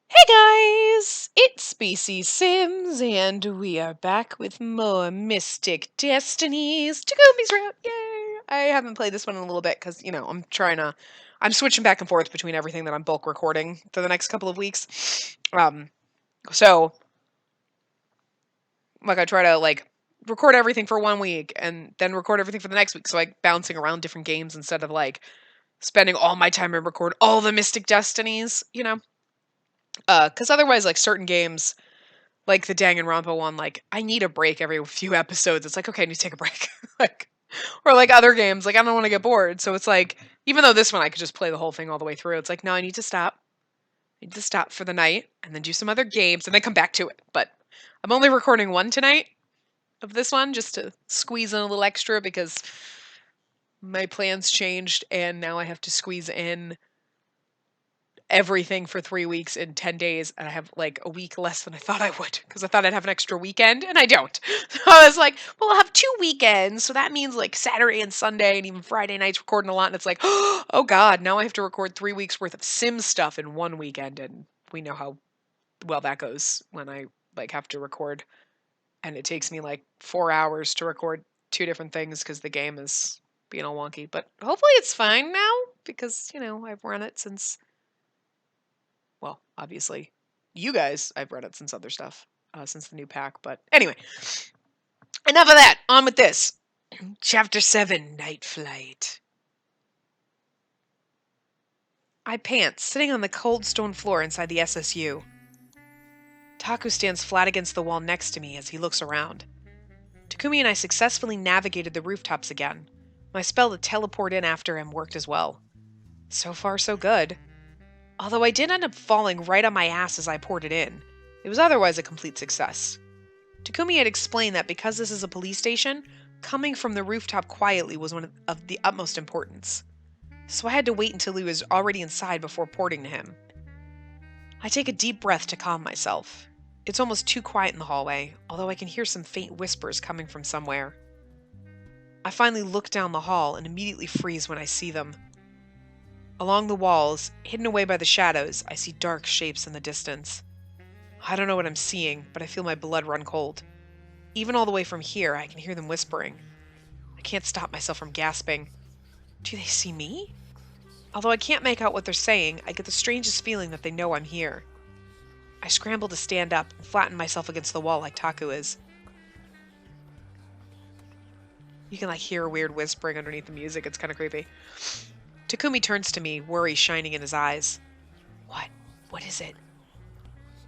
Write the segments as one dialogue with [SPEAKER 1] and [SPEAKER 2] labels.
[SPEAKER 1] Hey guys, it's Spacey Sims, and we are back with more Mystic Destinies. Takumi's route, yay! I haven't played this one in a little bit because, I'm switching back and forth between everything that I'm bulk recording for the next couple of weeks. So, I try to, record everything for 1 week and then record everything for the next week, so, bouncing around different games instead of, spending all my time and record all the Mystic Destinies. Because otherwise, certain games, like the Danganronpa one, I need a break every few episodes. It's like, okay, I need to take a break. like, or other games, I don't want to get bored. So it's like, even though this one I could just play the whole thing all the way through, it's like, no, I need to stop. I need to stop for the night and then do some other games and then come back to it. But I'm only recording one tonight of this one just to squeeze in a little extra because my plans changed and now I have to squeeze in everything for 3 weeks in 10 days, and I have a week less than I thought I would because I thought I'd have an extra weekend and I don't. So I was like, well, I'll have 2 weekends, so that means Saturday and Sunday and even Friday nights recording a lot. And it's like, oh god, now I have to record 3 weeks worth of Sim stuff in one weekend, and we know how well that goes when I have to record, and it takes me 4 hours to record two different things because the game is being all wonky. But hopefully it's fine now because I've run it since, well, obviously, you guys, I've read it since other stuff, since the new pack. But anyway, enough of that. On with this. Chapter 7, Night Flight. I pant, sitting on the cold stone floor inside the SSU. Taku stands flat against the wall next to me as he looks around. Takumi and I successfully navigated the rooftops again. My spell to teleport in after him worked as well. So far, so good. Although I did end up falling right on my ass as I ported in. It was otherwise a complete success. Takumi had explained that because this is a police station, coming from the rooftop quietly was one of the utmost importance. So I had to wait until he was already inside before porting to him. I take a deep breath to calm myself. It's almost too quiet in the hallway, although I can hear some faint whispers coming from somewhere. I finally look down the hall and immediately freeze when I see them. Along the walls, hidden away by the shadows, I see dark shapes in the distance. I don't know what I'm seeing, but I feel my blood run cold. Even all the way from here, I can hear them whispering. I can't stop myself from gasping. Do they see me? Although I can't make out what they're saying, I get the strangest feeling that they know I'm here. I scramble to stand up and flatten myself against the wall like Taku is. You can hear weird whispering underneath the music. It's kind of creepy. Takumi turns to me, worry shining in his eyes. What? What is it?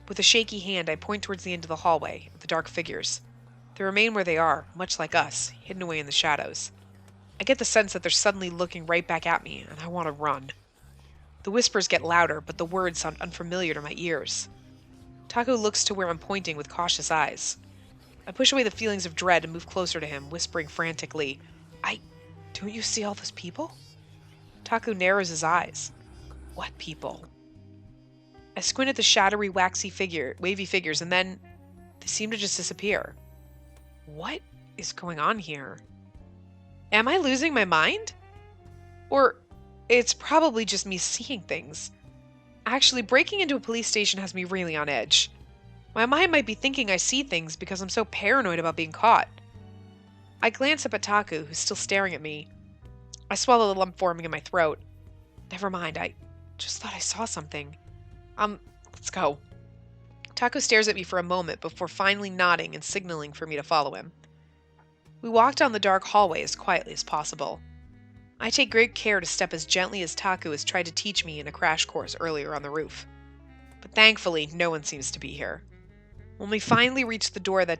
[SPEAKER 1] With a shaky hand, I point towards the end of the hallway, the dark figures. They remain where they are, much like us, hidden away in the shadows. I get the sense that they're suddenly looking right back at me, and I want to run. The whispers get louder, but the words sound unfamiliar to my ears. Taku looks to where I'm pointing with cautious eyes. I push away the feelings of dread and move closer to him, whispering frantically, Don't you see all those people? Taku narrows his eyes. What people? I squint at the shadowy, wavy figures, and then they seem to just disappear. What is going on here? Am I losing my mind? Or it's probably just me seeing things. Actually, breaking into a police station has me really on edge. My mind might be thinking I see things because I'm so paranoid about being caught. I glance up at Taku, who's still staring at me. I swallow the lump forming in my throat. Never mind, I just thought I saw something. Let's go. Taku stares at me for a moment before finally nodding and signaling for me to follow him. We walk down the dark hallway as quietly as possible. I take great care to step as gently as Taku has tried to teach me in a crash course earlier on the roof. But thankfully, no one seems to be here. When we finally reach the door that,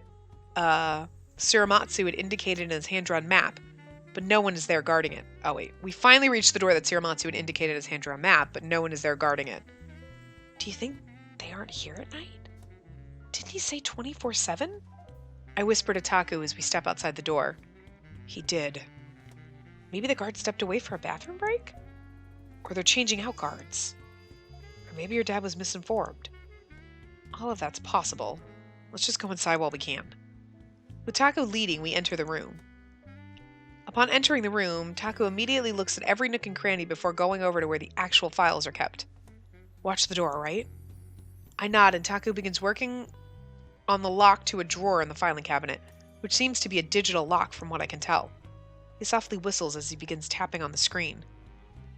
[SPEAKER 1] Tsurumatsu had indicated in his hand-drawn map, but no one is there guarding it. Oh wait, we finally reached the door that Tsurumatsu had indicated in his hand-drawn map, but no one is there guarding it. Do you think they aren't here at night? Didn't he say 24/7? I whisper to Taku as we step outside the door. He did. Maybe the guard stepped away for a bathroom break? Or they're changing out guards. Or maybe your dad was misinformed. All of that's possible. Let's just go inside while we can. With Taku leading, we enter the room. Upon entering the room, Taku immediately looks at every nook and cranny before going over to where the actual files are kept. Watch the door, right? I nod and Taku begins working on the lock to a drawer in the filing cabinet, which seems to be a digital lock from what I can tell. He softly whistles as he begins tapping on the screen.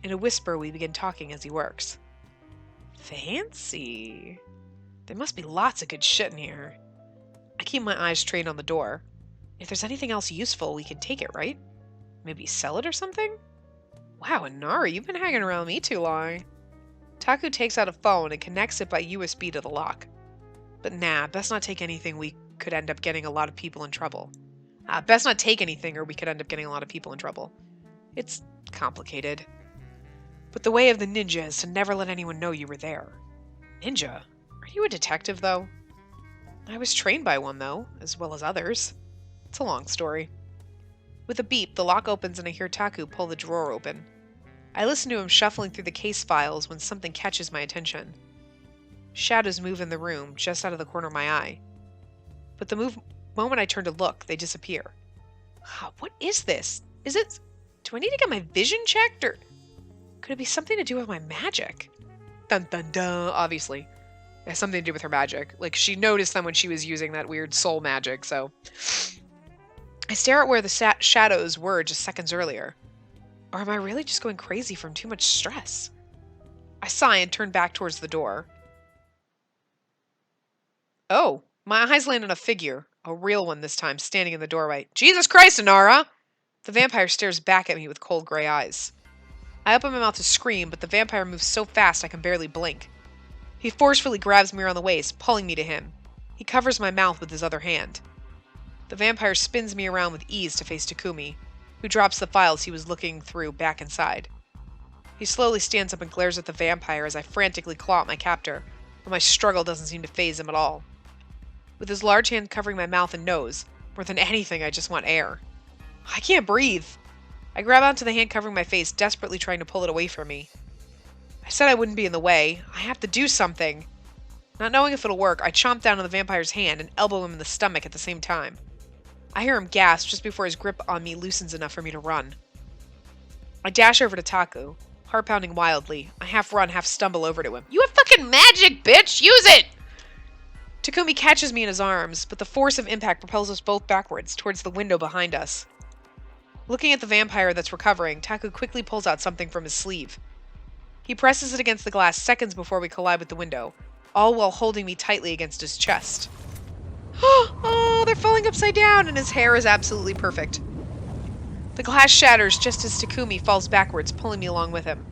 [SPEAKER 1] In a whisper, we begin talking as he works. Fancy. There must be lots of good shit in here. I keep my eyes trained on the door. If there's anything else useful, we can take it, right? Maybe sell it or something? Wow, Inari, you've been hanging around me too long. Taku takes out a phone and connects it by USB to the lock. But nah, best not take anything we could end up getting a lot of people in trouble. Best not take anything or we could end up getting a lot of people in trouble. It's complicated. But the way of the ninja is to never let anyone know you were there. Ninja? Are you a detective, though? I was trained by one, though, as well as others. It's a long story. With a beep, the lock opens and I hear Taku pull the drawer open. I listen to him shuffling through the case files when something catches my attention. Shadows move in the room, just out of the corner of my eye. But the moment I turn to look, they disappear. What is this? Do I need to get my vision checked, or could it be something to do with my magic? Dun dun dun, obviously. It has something to do with her magic. Like, she noticed them when she was using that weird soul magic, so... I stare at where the shadows were just seconds earlier. Or am I really just going crazy from too much stress? I sigh and turn back towards the door. Oh, my eyes land on a figure, a real one this time, standing in the doorway. Jesus Christ, Inara! The vampire stares back at me with cold gray eyes. I open my mouth to scream, but the vampire moves so fast I can barely blink. He forcefully grabs me around the waist, pulling me to him. He covers my mouth with his other hand. The vampire spins me around with ease to face Takumi, who drops the files he was looking through back inside. He slowly stands up and glares at the vampire as I frantically claw at my captor, but my struggle doesn't seem to faze him at all. With his large hand covering my mouth and nose, more than anything, I just want air. I can't breathe. I grab onto the hand covering my face, desperately trying to pull it away from me. I said I wouldn't be in the way. I have to do something. Not knowing if it'll work, I chomp down on the vampire's hand and elbow him in the stomach at the same time. I hear him gasp just before his grip on me loosens enough for me to run. I dash over to Taku, heart pounding wildly. I half run, half stumble over to him. You have fucking magic, bitch! Use it! Takumi catches me in his arms, but the force of impact propels us both backwards, towards the window behind us. Looking at the vampire that's recovering, Taku quickly pulls out something from his sleeve. He presses it against the glass seconds before we collide with the window, all while holding me tightly against his chest. Oh, they're falling upside down, and his hair is absolutely perfect. The glass shatters just as Takumi falls backwards, pulling me along with him.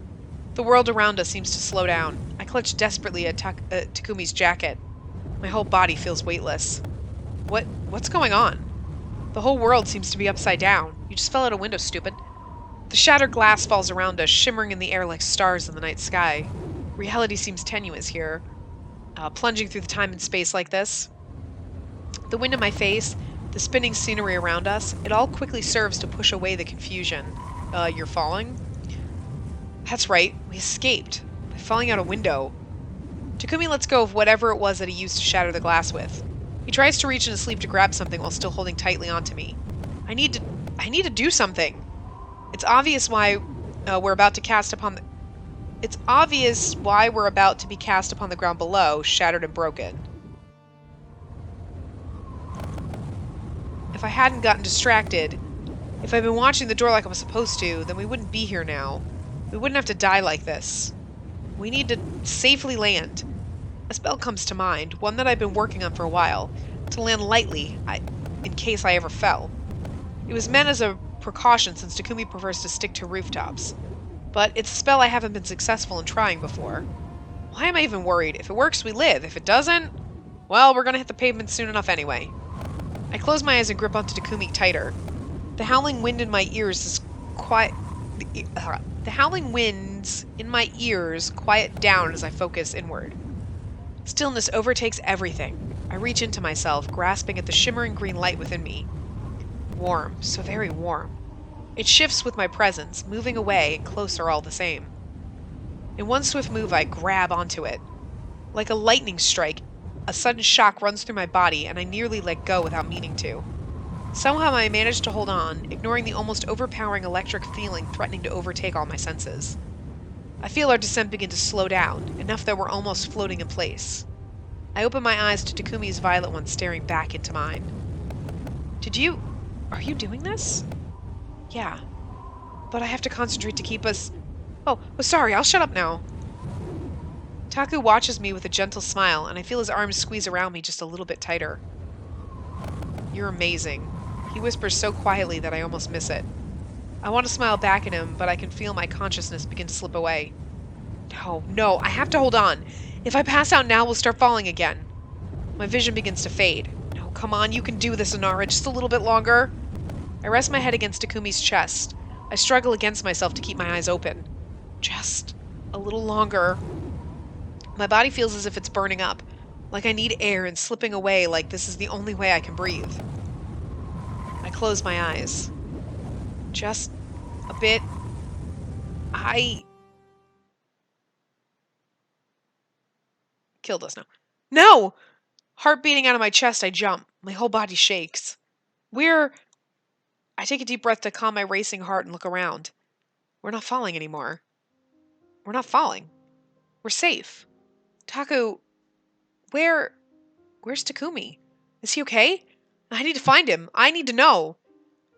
[SPEAKER 1] The world around us seems to slow down. I clutch desperately at Takumi's jacket. My whole body feels weightless. What's going on? The whole world seems to be upside down. You just fell out a window, stupid. The shattered glass falls around us, shimmering in the air like stars in the night sky. Reality seems tenuous here. Plunging through the time and space like this. The wind in my face, the spinning scenery around us, it all quickly serves to push away the confusion. You're falling? That's right, we escaped. By falling out a window. Takumi lets go of whatever it was that he used to shatter the glass with. He tries to reach in his sleeve to grab something while still holding tightly onto me. I need to do something. It's obvious why we're about to be cast upon the ground below, shattered and broken. If I hadn't gotten distracted, if I'd been watching the door like I was supposed to, then we wouldn't be here now. We wouldn't have to die like this. We need to safely land. A spell comes to mind, one that I've been working on for a while, to land lightly, in case I ever fell. It was meant as a precaution since Takumi prefers to stick to rooftops. But it's a spell I haven't been successful in trying before. Why am I even worried? If it works, we live. If it doesn't, well, we're gonna hit the pavement soon enough anyway. I close my eyes and grip onto Takumi tighter. The howling wind in my ears is quiet. The howling winds in my ears quiet down as I focus inward. Stillness overtakes everything. I reach into myself, grasping at the shimmering green light within me. Warm, so very warm. It shifts with my presence, moving away and closer all the same. In one swift move, I grab onto it. Like a lightning strike, a sudden shock runs through my body, and I nearly let go without meaning to. Somehow I manage to hold on, ignoring the almost overpowering electric feeling threatening to overtake all my senses. I feel our descent begin to slow down, enough that we're almost floating in place. I open my eyes to Takumi's violet ones staring back into mine. Are you doing this? Yeah, but I have to concentrate to keep us... Oh, sorry, I'll shut up now. Taku watches me with a gentle smile, and I feel his arms squeeze around me just a little bit tighter. You're amazing. He whispers so quietly that I almost miss it. I want to smile back at him, but I can feel my consciousness begin to slip away. No, I have to hold on. If I pass out now, we'll start falling again. My vision begins to fade. No, come on, you can do this, Inara, just a little bit longer. I rest my head against Takumi's chest. I struggle against myself to keep my eyes open. Just a little longer. My body feels as if it's burning up, like I need air and slipping away like this is the only way I can breathe. I close my eyes. Just a bit. I killed us now. No! Heart beating out of my chest, I jump. My whole body shakes. I take a deep breath to calm my racing heart and look around. We're not falling anymore. We're not falling. We're safe. Taku, where's Takumi? Is he okay? I need to find him. I need to know.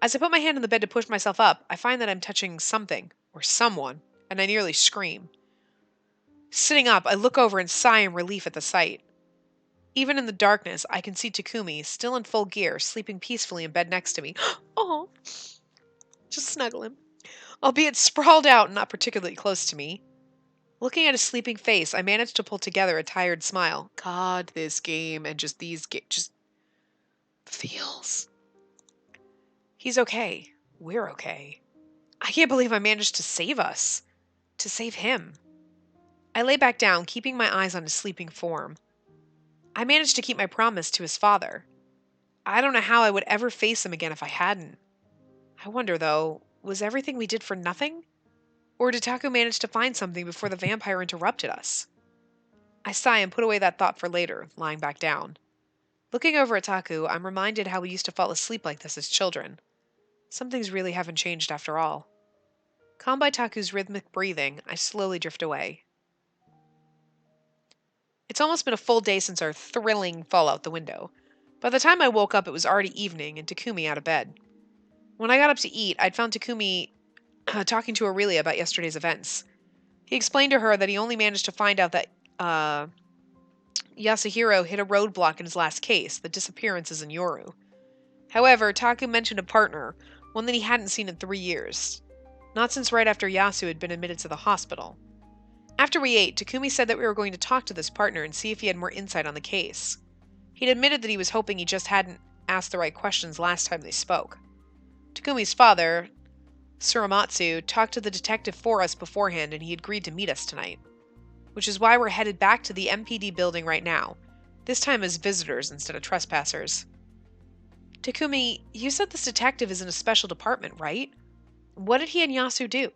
[SPEAKER 1] As I put my hand on the bed to push myself up, I find that I'm touching something, or someone, and I nearly scream. Sitting up, I look over and sigh in relief at the sight. Even in the darkness, I can see Takumi, still in full gear, sleeping peacefully in bed next to me. Oh, just snuggle him. Albeit sprawled out and not particularly close to me. Looking at his sleeping face, I managed to pull together a tired smile. God, this game and just just feels. He's okay. We're okay. I can't believe I managed to save us. To save him. I lay back down, keeping my eyes on his sleeping form. I managed to keep my promise to his father. I don't know how I would ever face him again if I hadn't. I wonder, though, was everything we did for nothing? Or did Taku manage to find something before the vampire interrupted us? I sigh and put away that thought for later, lying back down. Looking over at Taku, I'm reminded how we used to fall asleep like this as children. Some things really haven't changed after all. Calmed by Taku's rhythmic breathing, I slowly drift away. It's almost been a full day since our thrilling fall out the window. By the time I woke up, it was already evening and Takumi out of bed. When I got up to eat, I'd found Takumi talking to Aurelia about yesterday's events. He explained to her that he only managed to find out that Yasuhiro hit a roadblock in his last case, the disappearances in Yoru. However, Taku mentioned a partner, one that he hadn't seen in 3 years. Not since right after Yasu had been admitted to the hospital. After we ate, Takumi said that we were going to talk to this partner and see if he had more insight on the case. He'd admitted that he was hoping he just hadn't asked the right questions last time they spoke. Takumi's father, Suramatsu, talked to the detective for us beforehand and he agreed to meet us tonight. Which is why we're headed back to the MPD building right now, this time as visitors instead of trespassers. Takumi, you said this detective is in a special department, right? What did he and Yasu do?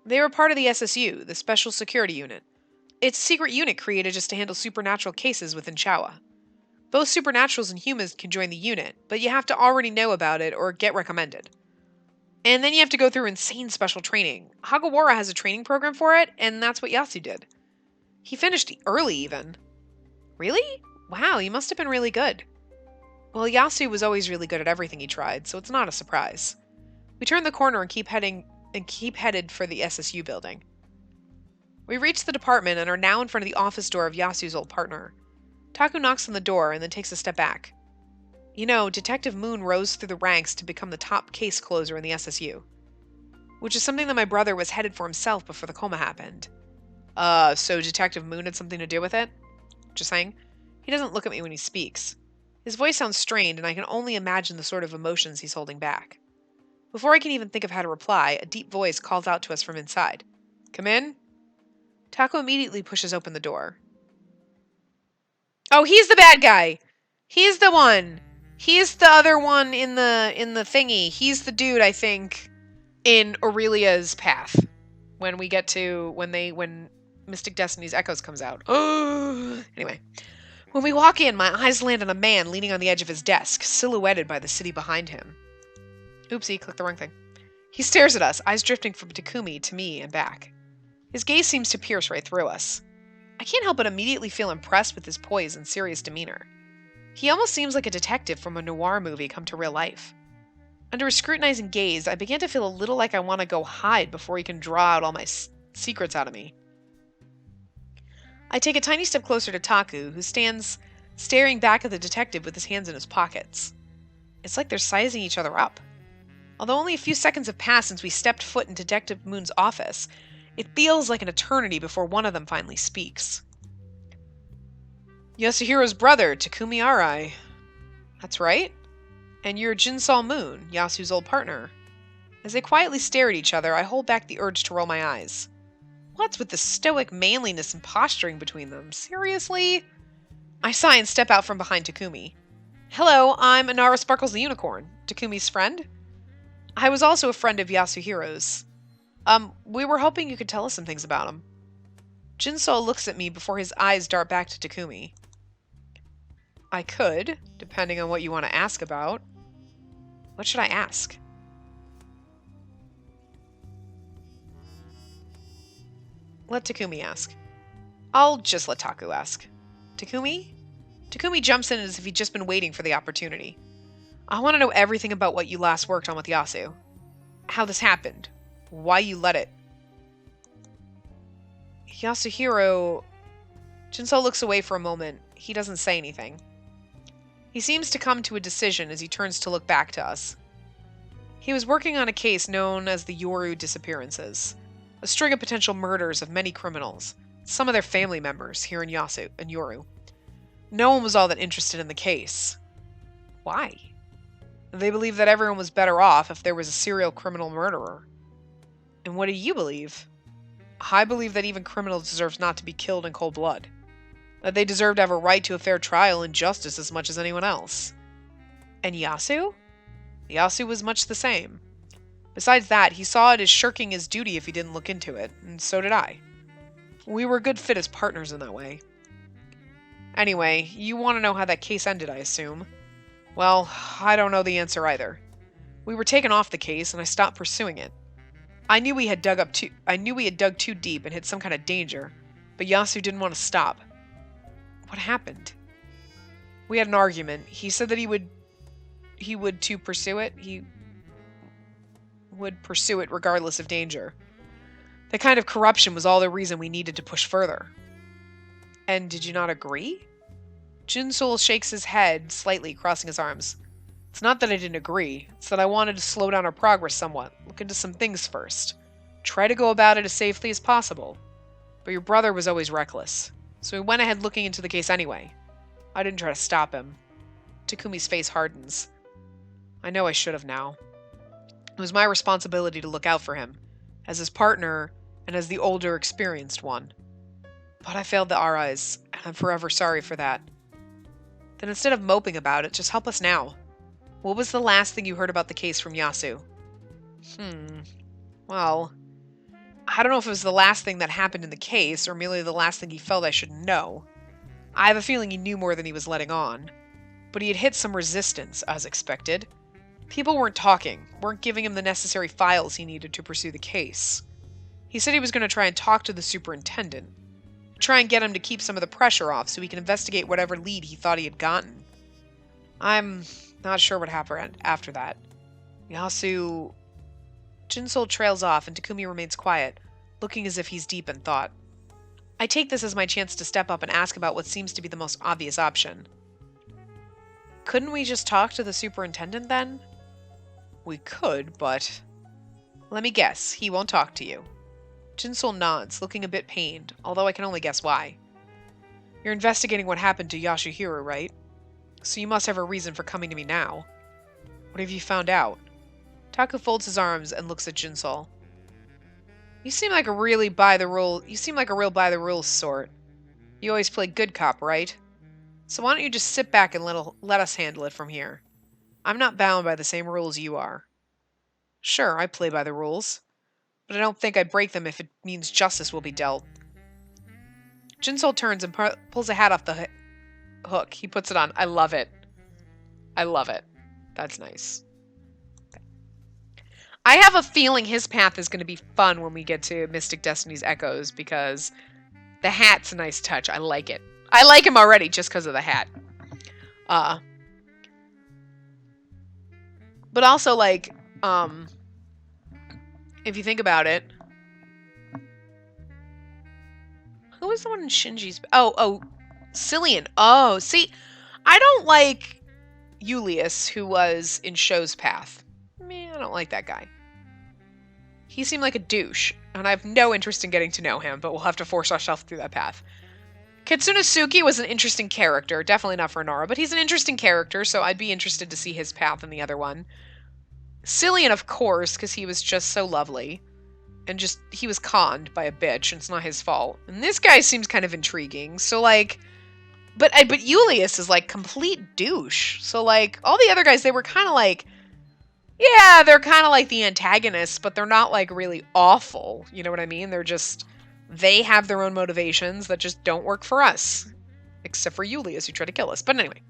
[SPEAKER 1] They were part of the SSU, the Special Security Unit. It's a secret unit created just to handle supernatural cases within Chawa. Both supernaturals and humans can join the unit, but you have to already know about it or get recommended. And then you have to go through insane special training. Hagawara has a training program for it, and that's what Yasu did. He finished early, even. Really? Wow, he must have been really good. Well, Yasu was always really good at everything he tried, so it's not a surprise. We turn the corner and keep headed for the SSU building. We reach the department and are now in front of the office door of Yasu's old partner. Taku knocks on the door and then takes a step back. You know, Detective Moon rose through the ranks to become the top case closer in the SSU. Which is something that my brother was headed for himself before the coma happened. So Detective Moon had something to do with it? Just saying. He doesn't look at me when he speaks. His voice sounds strained and I can only imagine the sort of emotions he's holding back. Before I can even think of how to reply, a deep voice calls out to us from inside. Come in? Taku immediately pushes open the door. Oh, he's the bad guy! He's the one! He's the other one in the thingy. He's the dude, I think, in Aurelia's path. When Mystic Destinies Echoes comes out. Anyway. When we walk in, my eyes land on a man leaning on the edge of his desk, silhouetted by the city behind him. Oopsie, clicked the wrong thing. He stares at us, eyes drifting from Takumi to me and back. His gaze seems to pierce right through us. I can't help but immediately feel impressed with his poise and serious demeanor. He almost seems like a detective from a noir movie come to real life. Under his scrutinizing gaze, I began to feel a little like I want to go hide before he can draw out all my secrets out of me. I take a tiny step closer to Taku, who stands staring back at the detective with his hands in his pockets. It's like they're sizing each other up. Although only a few seconds have passed since we stepped foot in Detective Moon's office, it feels like an eternity before one of them finally speaks. Yasuhiro's brother, Takumi Arai. That's right. And you're Jinsol Moon, Yasu's old partner. As they quietly stare at each other, I hold back the urge to roll my eyes. What's with the stoic manliness and posturing between them? Seriously? I sigh and step out from behind Takumi. Hello, I'm Inara Sparkles the Unicorn, Takumi's friend. I was also a friend of Yasuhiro's. We were hoping you could tell us some things about him. Jinsol looks at me before his eyes dart back to Takumi. I could, depending on what you want to ask about. What should I ask? Let Takumi ask. I'll just let Taku ask. Takumi? Takumi jumps in as if he'd just been waiting for the opportunity. I want to know everything about what you last worked on with Yasu. How this happened. Why you let it. Yasuhiro... Jinsol looks away for a moment. He doesn't say anything. He seems to come to a decision as he turns to look back to us. He was working on a case known as the Yoru disappearances. A string of potential murders of many criminals. Some of their family members here in Yasu and Yoru. No one was all that interested in the case. Why? They believed that everyone was better off if there was a serial criminal murderer. And what do you believe? I believe that even criminals deserve not to be killed in cold blood. That they deserve to have a right to a fair trial and justice as much as anyone else. And Yasu? Yasu was much the same. Besides that, he saw it as shirking his duty if he didn't look into it, and so did I. We were a good fit as partners in that way. Anyway, you want to know how that case ended, I assume. Well, I don't know the answer either. We were taken off the case, and I stopped pursuing it. I knew we had dug too deep and hit some kind of danger, but Yasu didn't want to stop. What happened? We had an argument. He said that he would pursue it. He would pursue it regardless of danger. That kind of corruption was all the reason we needed to push further. And did you not agree? Jinsol shakes his head slightly, crossing his arms. It's not that I didn't agree. It's that I wanted to slow down our progress somewhat. Look into some things first. Try to go about it as safely as possible. But your brother was always reckless. So we went ahead looking into the case anyway. I didn't try to stop him. Takumi's face hardens. I know I should have now. It was my responsibility to look out for him, as his partner and as the older, experienced one. But I failed the Arai's, and I'm forever sorry for that. Then instead of moping about it, just help us now. What was the last thing you heard about the case from Yasu? Well, I don't know if it was the last thing that happened in the case, or merely the last thing he felt I should know. I have a feeling he knew more than he was letting on. But he had hit some resistance, as expected. People weren't talking, weren't giving him the necessary files he needed to pursue the case. He said he was going to try and talk to the superintendent. Try and get him to keep some of the pressure off so he can investigate whatever lead he thought he had gotten. I'm not sure what happened after that. Yasu... Jinsol trails off and Takumi remains quiet, looking as if he's deep in thought. I take this as my chance to step up and ask about what seems to be the most obvious option. Couldn't we just talk to the superintendent then? We could, but... Let me guess, he won't talk to you. Jinsol nods, looking a bit pained, although I can only guess why. You're investigating what happened to Yasuhiro, right? So you must have a reason for coming to me now. What have you found out? Taku folds his arms and looks at Jinsol. You seem like a real by the rules sort. You always play good cop, right? So why don't you just sit back and let us handle it from here? I'm not bound by the same rules you are. Sure, I play by the rules, but I don't think I'd break them if it means justice will be dealt. Jinsol turns and pulls a hat off the hook. He puts it on. I love it. I love it. That's nice. I have a feeling his path is going to be fun when we get to Mystic Destinies Echoes, because The hat's a nice touch. I like it. I like him already just because of the hat. But also, like, if you think about it, who was the one in Shinji's? Oh, Cillian. Oh, see, I don't like Julius, who was in Show's Path. I don't like that guy. He seemed like a douche, and I have no interest in getting to know him, but we'll have to force ourselves through that path. Kitsunosuke was an interesting character. Definitely not for Nara, but he's an interesting character, so I'd be interested to see his path in the other one. Cillian, of course, because he was just so lovely. And just, he was conned by a bitch, and it's not his fault. And this guy seems kind of intriguing, so, like... But Julius is, like, complete douche. So, like, all the other guys, they were kind of like... Yeah, they're kind of like the antagonists, but they're not, like, really awful. You know what I mean? They're just... They have their own motivations that just don't work for us. Except for Julius, who tried to kill us. But anyway.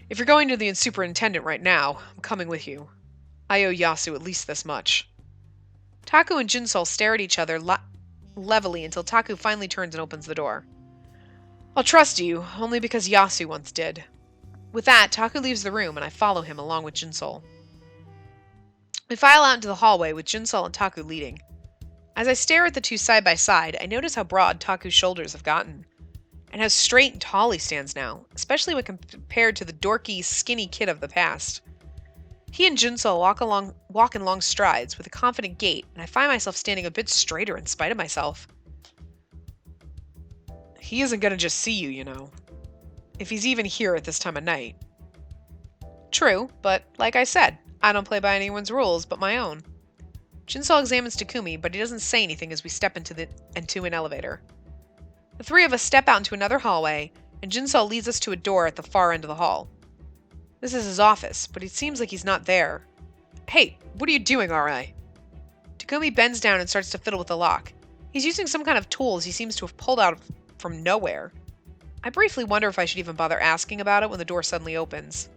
[SPEAKER 1] If you're going to the superintendent right now, I'm coming with you. I owe Yasu at least this much. Taku and Jinsol stare at each other levelly until Taku finally turns and opens the door. I'll trust you, only because Yasu once did. With that, Taku leaves the room and I follow him along with Jinsol. We file out into the hallway with Jinsol and Taku leading. As I stare at the two side by side, I notice how broad Taku's shoulders have gotten, and how straight and tall he stands now, especially when compared to the dorky, skinny kid of the past. He and Jinsol walk in long strides with a confident gait, and I find myself standing a bit straighter in spite of myself. He isn't gonna just see you, you know. If he's even here at this time of night. True, but like I said, I don't play by anyone's rules but my own. Jinsol examines Takumi, but he doesn't say anything as we step into an elevator. The three of us step out into another hallway, and Jinsol leads us to a door at the far end of the hall. This is his office, but it seems like he's not there. Hey, what are you doing, R.I.? Takumi bends down and starts to fiddle with the lock. He's using some kind of tools he seems to have pulled out from nowhere. I briefly wonder if I should even bother asking about it when the door suddenly opens.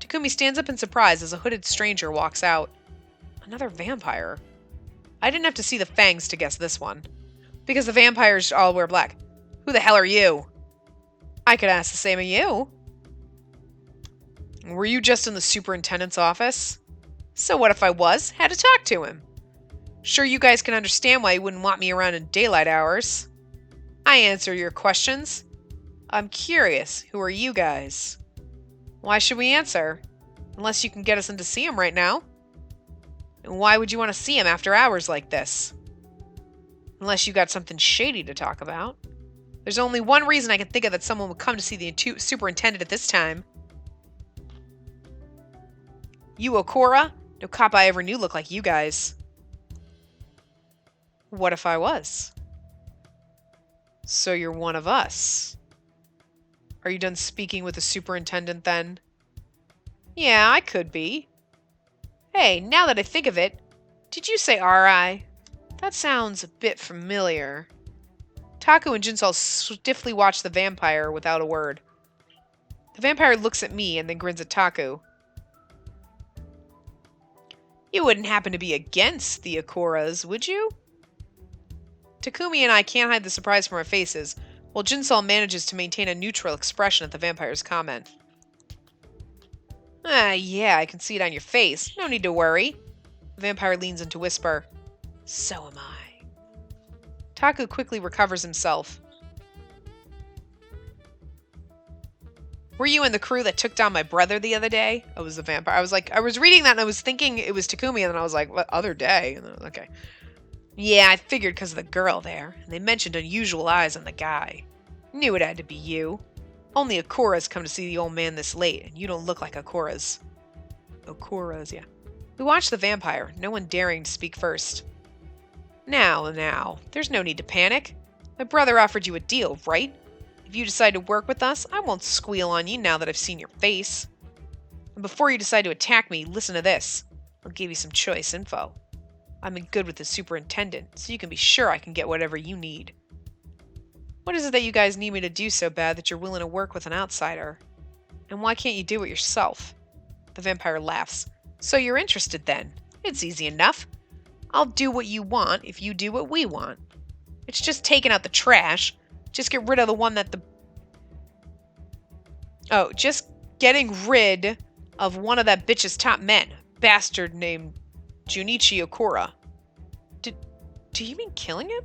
[SPEAKER 1] Takumi stands up in surprise as a hooded stranger walks out. Another vampire. I didn't have to see the fangs to guess this one. Because the vampires all wear black. Who the hell are you? I could ask the same of you. Were you just in the superintendent's office? So what if I was? Had to talk to him. Sure, you guys can understand why he wouldn't want me around in daylight hours. I answer your questions. I'm curious. Who are you guys? Why should we answer? Unless you can get us in to see him right now. And why would you want to see him after hours like this? Unless you got something shady to talk about. There's only one reason I can think of that someone would come to see the superintendent at this time. You Okura? No cop I ever knew looked like you guys. What if I was? So you're one of us. Are you done speaking with the superintendent then? Yeah, I could be. Hey, now that I think of it, did you say R.I.? That sounds a bit familiar. Taku and Jinsol stiffly watch the vampire without a word. The vampire looks at me and then grins at Taku. You wouldn't happen to be against the Akuras, would you? Takumi and I can't hide the surprise from our faces, while Jinsol manages to maintain a neutral expression at the vampire's comment. Yeah, I can see it on your face. No need to worry. The vampire leans in to whisper, So am I. Taku quickly recovers himself. Were you in the crew that took down my brother the other day? I was the vampire. I was reading that and I was thinking it was Takumi, and then I was like, what other day? And then, okay. Yeah, I figured because of the girl there, and they mentioned unusual eyes on the guy. Knew it had to be you. Only Akuras come to see the old man this late, and you don't look like Akuras. Akuras, yeah. We watched the vampire, no one daring to speak first. Now, there's no need to panic. My brother offered you a deal, right? If you decide to work with us, I won't squeal on you now that I've seen your face. And before you decide to attack me, listen to this. I'll give you some choice info. I'm in good with the superintendent, so you can be sure I can get whatever you need. What is it that you guys need me to do so bad that you're willing to work with an outsider? And why can't you do it yourself? The vampire laughs. So you're interested then? It's easy enough. I'll do what you want if you do what we want. It's just taking out the trash, Just get rid of the one that the... Oh, just getting rid of one of that bitch's top men. Bastard named Junichi Okura. Do you mean killing him?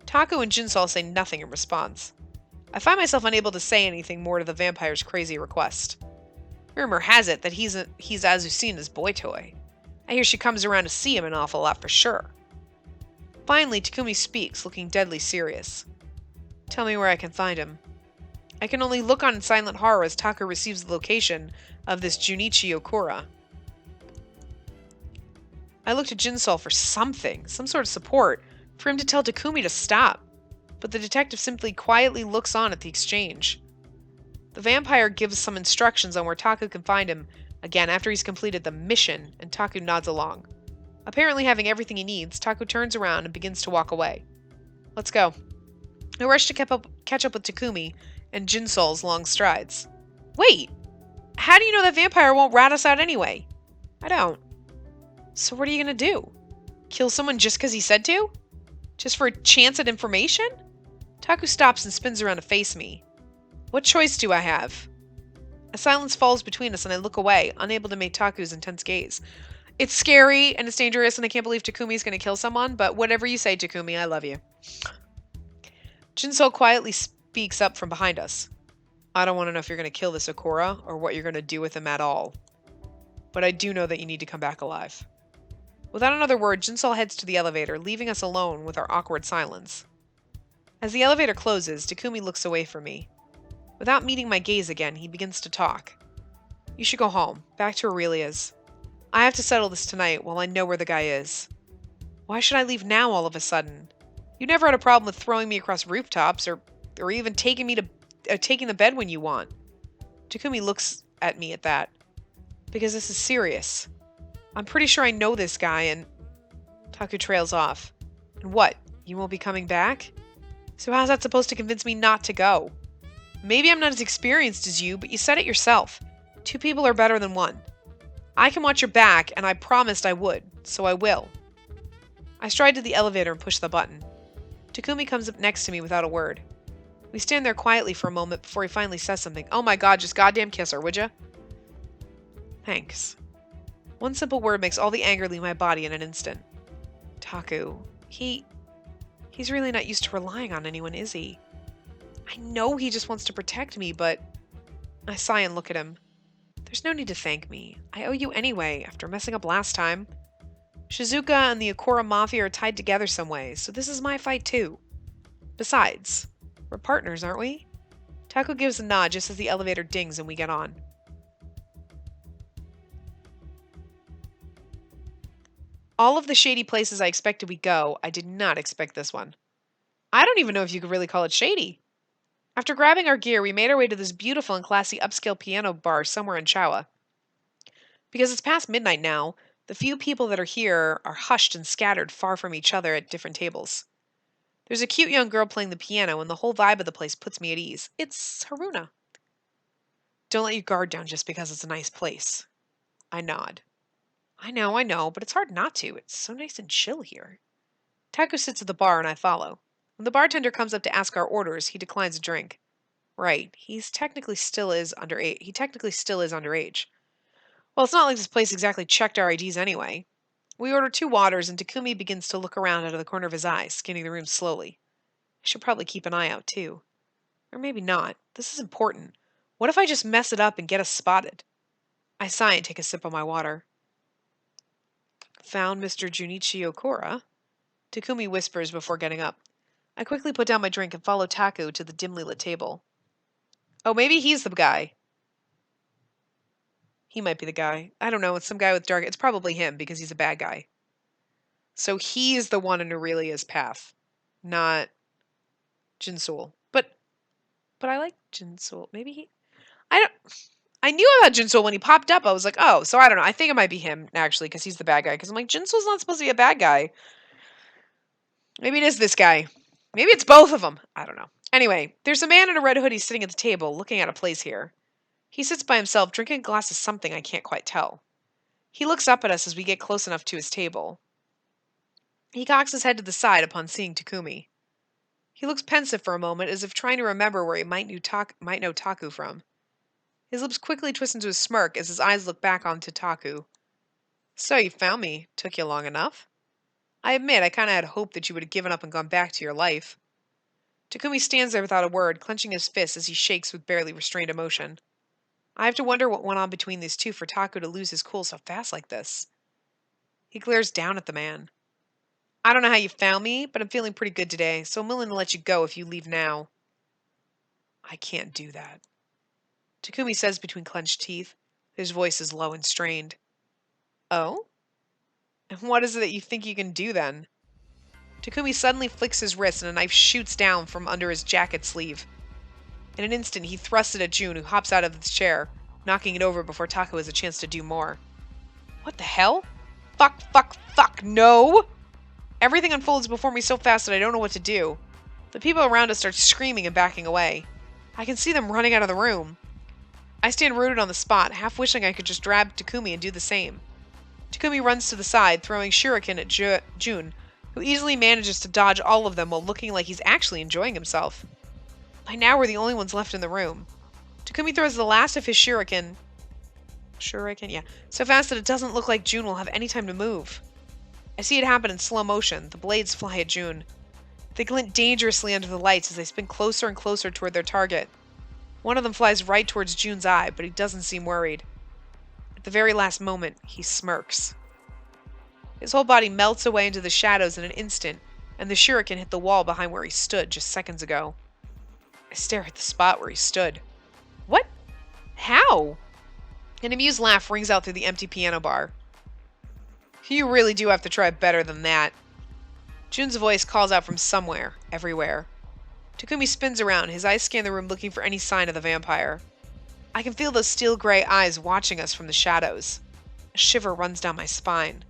[SPEAKER 1] Taku and Jinsol say nothing in response. I find myself unable to say anything more to the vampire's crazy request. Rumor has it that he's Azucena's boy toy. I hear she comes around to see him an awful lot for sure. Finally, Takumi speaks, looking deadly serious. Tell me where I can find him. I can only look on in silent horror as Taku receives the location of this Junichi Okura. I look to Jinsol for something, some sort of support, for him to tell Takumi to stop, but the detective simply quietly looks on at the exchange. The vampire gives some instructions on where Taku can find him again after he's completed the mission, and Taku nods along. Apparently having everything he needs, Taku turns around and begins to walk away. Let's go. I rush to catch up with Takumi and Jinsol's long strides. Wait! How do you know that vampire won't rat us out anyway? I don't. So what are you gonna do? Kill someone just because he said to? Just for a chance at information? Taku stops and spins around to face me. What choice do I have? A silence falls between us and I look away, unable to meet Taku's intense gaze. It's scary and it's dangerous and I can't believe Takumi's gonna kill someone, but whatever you say, Takumi, I love you. Jinsol quietly speaks up from behind us. I don't want to know if you're gonna kill this Okura or what you're gonna do with him at all. But I do know that you need to come back alive. Without another word, Jinsol heads to the elevator, leaving us alone with our awkward silence. As the elevator closes, Takumi looks away from me. Without meeting my gaze again, he begins to talk. You should go home, back to Aurelia's. I have to settle this tonight while I know where the guy is. Why should I leave now all of a sudden? You never had a problem with throwing me across rooftops or even taking the bed when you want. Takumi looks at me at that. Because this is serious. I'm pretty sure I know this guy and... Taku trails off. And what? You won't be coming back? So how's that supposed to convince me not to go? Maybe I'm not as experienced as you, but you said it yourself. 2 people are better than 1. I can watch your back, and I promised I would, so I will. I stride to the elevator and push the button. Takumi comes up next to me without a word. We stand there quietly for a moment before he finally says something. Oh my god, just goddamn kiss her, would ya? Thanks. One simple word makes all the anger leave my body in an instant. Taku, he's really not used to relying on anyone, is he? I know he just wants to protect me, but... I sigh and look at him. There's no need to thank me. I owe you anyway, after messing up last time. Shizuka and the Okura Mafia are tied together some way, so this is my fight too. Besides, we're partners, aren't we? Taku gives a nod just as the elevator dings and we get on. All of the shady places I expected we'd go, I did not expect this one. I don't even know if you could really call it shady. After grabbing our gear, we made our way to this beautiful and classy upscale piano bar somewhere in Chawa. Because it's past midnight now, the few people that are here are hushed and scattered far from each other at different tables. There's a cute young girl playing the piano, and the whole vibe of the place puts me at ease. It's Haruna. Don't let your guard down just because it's a nice place. I nod. I know, but it's hard not to. It's so nice and chill here. Taku sits at the bar and I follow. When the bartender comes up to ask our orders, he declines a drink. Right, he technically still is underage. Well, it's not like this place exactly checked our IDs anyway. We order 2 waters and Takumi begins to look around out of the corner of his eye, scanning the room slowly. I should probably keep an eye out too. Or maybe not. This is important. What if I just mess it up and get us spotted? I sigh and take a sip of my water. Found Mr. Junichi Okura? Takumi whispers before getting up. I quickly put down my drink and follow Taku to the dimly lit table. Oh, maybe he's the guy. He might be the guy. I don't know, it's some guy with dark... It's probably him, because he's a bad guy. So he's the one in Aurelia's path. Not Jinsoul. But I like Jinsoul. Maybe he... I knew about Jinsoul when he popped up. I was like, oh, so I don't know. I think it might be him, actually, because he's the bad guy. Because I'm like, Jinsoul's not supposed to be a bad guy. Maybe it is this guy. Maybe it's both of them. I don't know. Anyway, there's a man in a red hoodie sitting at the table, looking at a place here. He sits by himself, drinking a glass of something I can't quite tell. He looks up at us as we get close enough to his table. He cocks his head to the side upon seeing Takumi. He looks pensive for a moment, as if trying to remember where he might know Taku from. His lips quickly twist into a smirk as his eyes look back onto Taku. So you found me. Took you long enough? I admit, I kinda had hope that you would have given up and gone back to your life. Takumi stands there without a word, clenching his fists as he shakes with barely restrained emotion. I have to wonder what went on between these two for Taku to lose his cool so fast like this. He glares down at the man. I don't know how you found me, but I'm feeling pretty good today, so I'm willing to let you go if you leave now. I can't do that, Takumi says between clenched teeth. His voice is low and strained. Oh? And what is it that you think you can do then? Takumi suddenly flicks his wrist and a knife shoots down from under his jacket sleeve. In an instant, he thrusts it at June, who hops out of his chair, knocking it over before Taku has a chance to do more. What the hell? Fuck, fuck, fuck, no! Everything unfolds before me so fast that I don't know what to do. The people around us start screaming and backing away. I can see them running out of the room. I stand rooted on the spot, half wishing I could just grab Takumi and do the same. Takumi runs to the side, throwing shuriken at June, who easily manages to dodge all of them while looking like he's actually enjoying himself. By now we're the only ones left in the room. Takumi throws the last of his shuriken, so fast that it doesn't look like June will have any time to move. I see it happen in slow motion. The blades fly at June. They glint dangerously under the lights as they spin closer and closer toward their target. One of them flies right towards June's eye, but he doesn't seem worried. At the very last moment, he smirks. His whole body melts away into the shadows in an instant, and the shuriken hit the wall behind where he stood just seconds ago. I stare at the spot where he stood. What? How? An amused laugh rings out through the empty piano bar. You really do have to try better than that. June's voice calls out from somewhere, everywhere. Takumi spins around, his eyes scan the room looking for any sign of the vampire. I can feel those steel gray eyes watching us from the shadows. A shiver runs down my spine.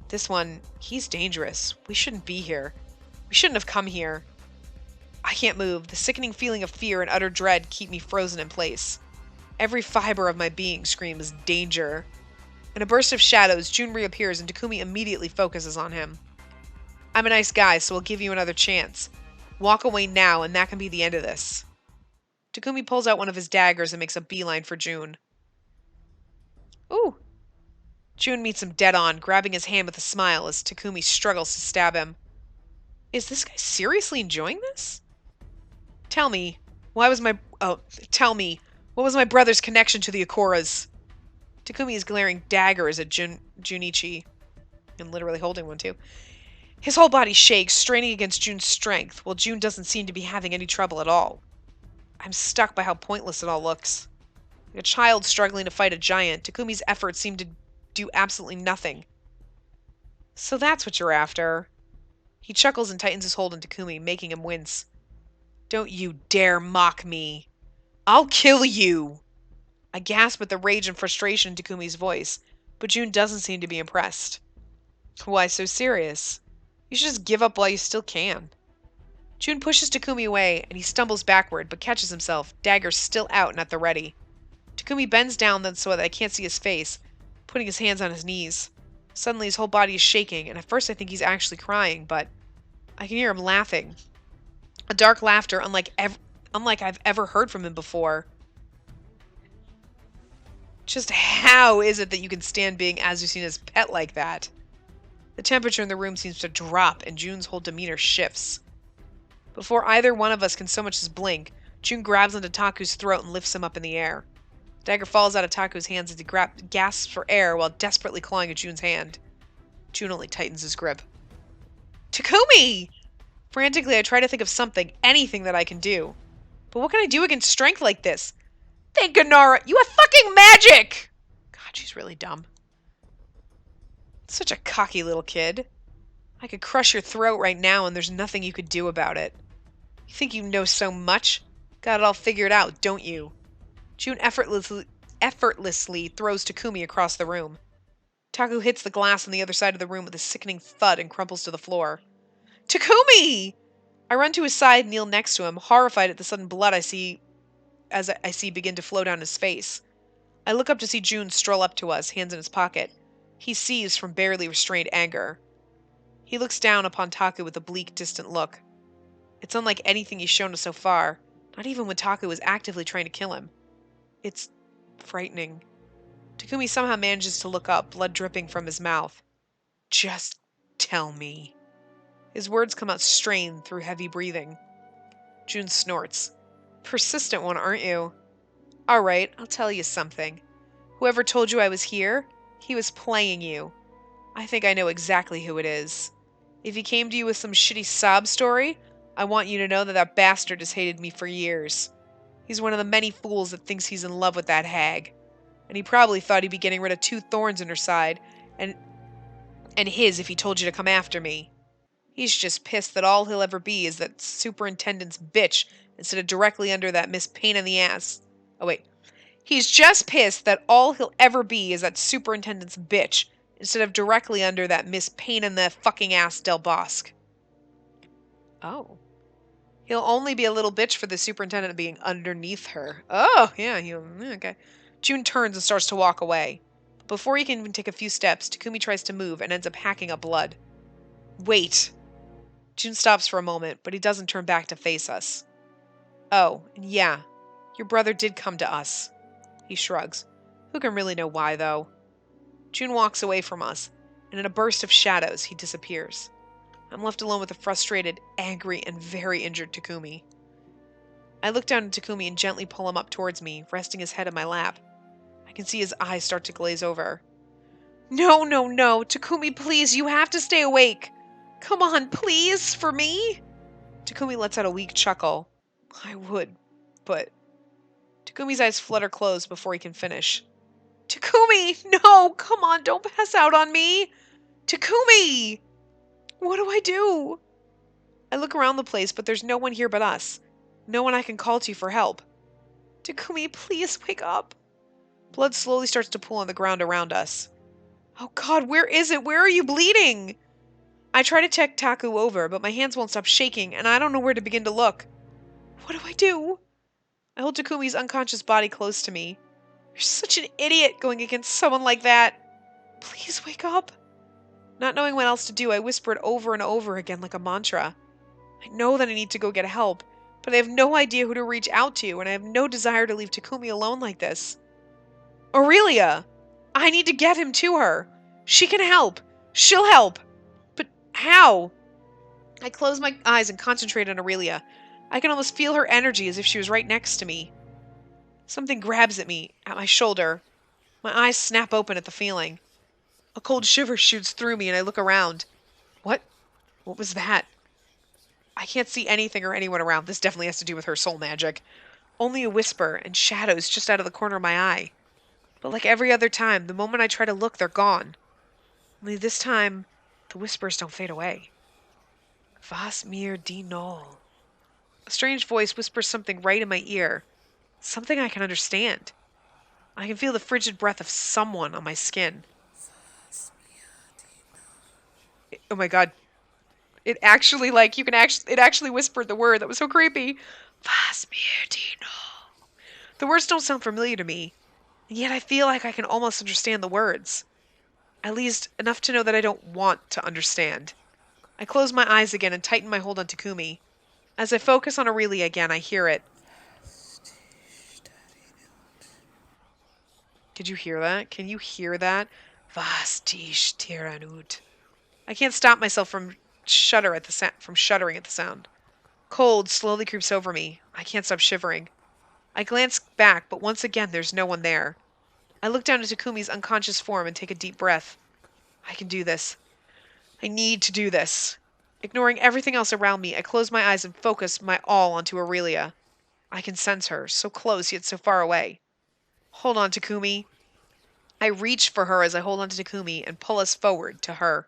[SPEAKER 1] This one, he's dangerous. We shouldn't be here. We shouldn't have come here. I can't move. The sickening feeling of fear and utter dread keep me frozen in place. Every fiber of my being screams danger. In a burst of shadows, June reappears and Takumi immediately focuses on him. I'm a nice guy, so I'll give you another chance. Walk away now, and that can be the end of this. Takumi pulls out one of his daggers and makes a beeline for June. Ooh. June meets him dead on, grabbing his hand with a smile as Takumi struggles to stab him. Is this guy seriously enjoying this? Tell me, what was my brother's connection to the Ikoras? Takumi is glaring daggers at Junichi. I'm literally holding one too. His whole body shakes, straining against June's strength, while June doesn't seem to be having any trouble at all. I'm stuck by how pointless it all looks. Like a child struggling to fight a giant, Takumi's efforts seem to do absolutely nothing. So that's what you're after. He chuckles and tightens his hold on Takumi, making him wince. Don't you dare mock me. I'll kill you! I gasp at the rage and frustration in Takumi's voice, but June doesn't seem to be impressed. Why so serious? You should just give up while you still can. June pushes Takumi away, and he stumbles backward, but catches himself, dagger still out and at the ready. Takumi bends down then so that I can't see his face, putting his hands on his knees. Suddenly his whole body is shaking, and at first I think he's actually crying, but I can hear him laughing. A dark laughter unlike I've ever heard from him before. Just how is it that you can stand being Azucena's pet like that? The temperature in the room seems to drop, and June's whole demeanor shifts. Before either one of us can so much as blink, June grabs onto Taku's throat and lifts him up in the air. The dagger falls out of Taku's hands as he gasps for air while desperately clawing at June's hand. June only tightens his grip. Takumi! Frantically, I try to think of something, anything that I can do. But what can I do against strength like this? Thank Ganara, you have fucking magic! God, she's really dumb. Such a cocky little kid. I could crush your throat right now and there's nothing you could do about it. You think you know so much? Got it all figured out, don't you? June effortlessly throws Takumi across the room. Taku hits the glass on the other side of the room with a sickening thud and crumples to the floor. Takumi! I run to his side and kneel next to him, horrified at the sudden blood I see begin to flow down his face. I look up to see June stroll up to us, hands in his pocket. He seethes from barely restrained anger. He looks down upon Taku with a bleak, distant look. It's unlike anything he's shown us so far, not even when Taku was actively trying to kill him. It's frightening. Takumi somehow manages to look up, blood dripping from his mouth. Just tell me. His words come out strained through heavy breathing. June snorts. Persistent one, aren't you? All right, I'll tell you something. Whoever told you I was here, he was playing you. I think I know exactly who it is. If he came to you with some shitty sob story, I want you to know that that bastard has hated me for years. He's one of the many fools that thinks he's in love with that hag. And he probably thought he'd be getting rid of 2 thorns in her side, and his if he told you to come after me. He's just pissed that all he'll ever be is that superintendent's bitch instead of directly under that Miss Pain in the ass. Oh wait. He's just pissed that all he'll ever be is that superintendent's bitch instead of directly under that Miss Pain in the fucking ass Del Bosque. Oh. He'll only be a little bitch for the superintendent being underneath her. Oh, yeah, okay. June turns and starts to walk away. Before he can even take a few steps, Takumi tries to move and ends up hacking up blood. Wait. June stops for a moment, but he doesn't turn back to face us. Oh, and yeah, your brother did come to us. He shrugs. Who can really know why, though? June walks away from us, and in a burst of shadows, he disappears. I'm left alone with a frustrated, angry, and very injured Takumi. I look down at Takumi and gently pull him up towards me, resting his head in my lap. I can see his eyes start to glaze over. No, no, no, Takumi, please, you have to stay awake. Come on, please, for me? Takumi lets out a weak chuckle. I would, but... Takumi's eyes flutter closed before he can finish. Takumi! No! Come on, don't pass out on me! Takumi! What do I do? I look around the place, but there's no one here but us. No one I can call to for help. Takumi, please wake up. Blood slowly starts to pool on the ground around us. Oh god, where is it? Where are you bleeding? I try to check Taku over, but my hands won't stop shaking, and I don't know where to begin to look. What do I do? I hold Takumi's unconscious body close to me. You're such an idiot going against someone like that. Please wake up. Not knowing what else to do, I whisper it over and over again like a mantra. I know that I need to go get help, but I have no idea who to reach out to, and I have no desire to leave Takumi alone like this. Aurelia! I need to get him to her. She can help. She'll help. But how? I close my eyes and concentrate on Aurelia. I can almost feel her energy as if she was right next to me. Something grabs at me, at my shoulder. My eyes snap open at the feeling. A cold shiver shoots through me and I look around. What? What was that? I can't see anything or anyone around. This definitely has to do with her soul magic. Only a whisper and shadows just out of the corner of my eye. But like every other time, the moment I try to look, they're gone. Only this time, the whispers don't fade away. Was mir die Null. A strange voice whispers something right in my ear. Something I can understand. I can feel the frigid breath of someone on my skin. Oh my god. It actually, it actually whispered the word. That was so creepy. Was mir die Null. The words don't sound familiar to me, and yet I feel like I can almost understand the words. At least, enough to know that I don't want to understand. I close my eyes again and tighten my hold on Takumi. As I focus on Aurelia again, I hear it. Did you hear that? Can you hear that? Was dich Tiranut. I can't stop myself from shuddering at the sound. Cold slowly creeps over me. I can't stop shivering. I glance back, but once again there's no one there. I look down at Takumi's unconscious form and take a deep breath. I can do this. I need to do this. Ignoring everything else around me, I close my eyes and focus my all onto Aurelia. I can sense her, so close yet so far away. Hold on, Takumi. I reach for her as I hold on to Takumi and pull us forward to her.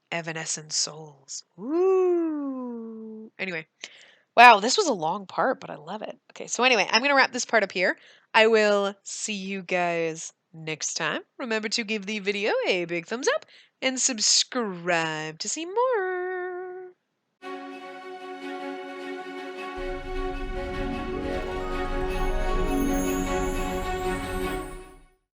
[SPEAKER 1] Evanescent souls. Woo! Anyway. Wow, this was a long part, but I love it. Okay, so anyway, I'm going to wrap this part up here. I will see you guys next time. Remember to give the video a big thumbs up and subscribe to see more.